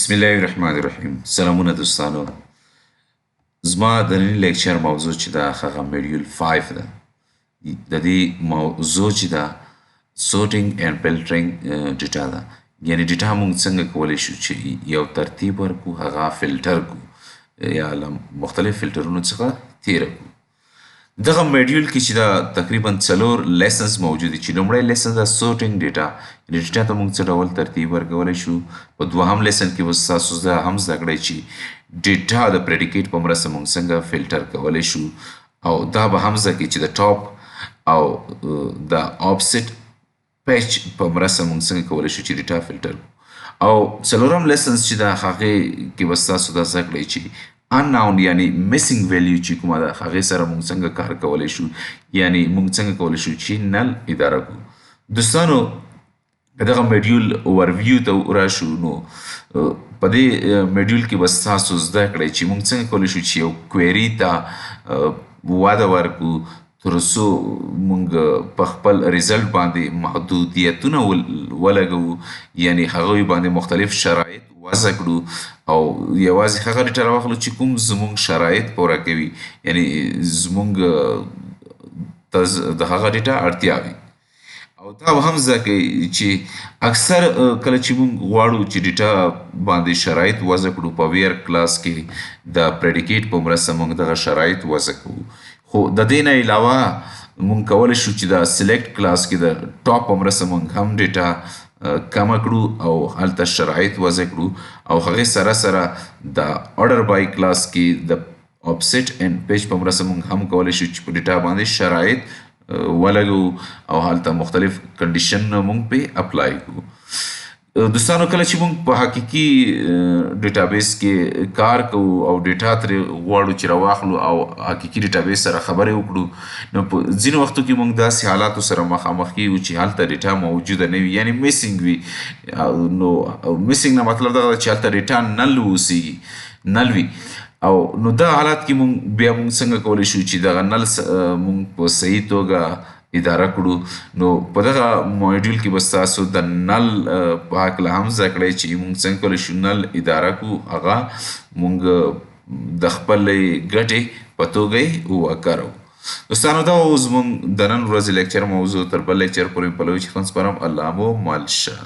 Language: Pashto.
بسم الله الرحمن الرحیم. سلامونه دوستانو. زما د نن لیکچر موضوع چې دا هغه موډیول 5 ده. د دې موضوع چې دا سورټینګ اینڈ فلټرینګ ډیټا ده. یعنی ډیټا موږ څنګه کولی شو چې یو ترتیب ورکو، هغه فلټر کو یا له مختلف فلټرونو څخه تیر کو. دغه موډیول کې چې دا تقریبا 4 لیسنز موجود دي. چې لومړی لیسن دا سورټینګ ډیټا، ډیټا ته موږ څه ډول ترتیب ورکولی شو. په دوهم لیسن کې به ستاسو زه هم زده کړئ چې ډیټا د پریډیکیټ په مرسته موږ څنګه فلټر کولی شو، او دا به هم زده کړئ چې د ټاپ او د آفسیټ پیچ په مرسته موږ څنګه کولی شو چې ډیټا فلټر کړو. او څلورم لیسنز چې دا هغې کې به ستاسو دا زده کړئ چې unknown یعنی missing value چې کومه ده هغې سره موږ څنګه کار کولی شو، یعنی موږ څنګه کولی شو چې نل اداره کړو. دوستانو که دغه موډیول اوورویو ته راشو، نو په دې موډیول کې به ستاسو زده کړئ چې موږ څنګه کولی شو چې یو کویري ته وده ورکړو تر څو موږ په خپل ریزلټ باندې محدودیتونه ولګوو، یعنی هغوی باندې مختلف شرایط وضع کړو او یوازې هغه ډیټا راواخلو چې کوم زموږ شرایط پوره کوي، یعنی زموږ ته د هغه ډیټا اړتیا وي. او دا به هم زده کوي چې اکثر کله چې موږ غواړو چې ډیټا باندې شرایط وضع کړو، په ویر کلاس کې د پریډیکیټ په مرسته موږ دغه شرایط وضع کوو. خو د دې نه علاوه موږ کولی شو چې د سلیکټ کلاس کې د ټاپ په مرسته موږ هم ډیټا کمه کړو او هلته شرایط وضع کړو، او هغې سره سره د اورډر بای کلاس کې د آفسیټ اینډ پیچ په مرسته موږ هم کولی شو چې په ډیټا باندې شرایط ولګوو او هلته مختلف کنډیشنونه موږ پې اپلای کړو. دوستانو کله چې موږ په حقیقي ډیټابیس کې کار کوو او ډیټا ترې غواړو چې راواخلو او حقیقي ډیټابیس سره خبرې وکړو، نو په ځینو وختو کې موږ داسې حالاتو سره مخامخ کیږو چې هلته ډیټا موجوده نه وي، یعنی میسینګ وي. نو میسینګ نه مطلب دا ده چې هلته ډیټا نل وي. او نو دا حالات کې موږ بیا موږ څنګه کولی شو چې دغه نل موږ په صحیح توګه اداره کړو. نو په دغه موډیول کې به ستاسو د نل په هکله هم زده کړئ چې موږ څنګه کولی شو نل اداره کړو، هغه موږ د خپلې ګټې په توګه یې وکاروو. دوستانو دا و زموږ د نن ورځې لیکچر موضوع. تر بل لیکچر پورې په لوی چې خن سپارم. الله مو مل شه.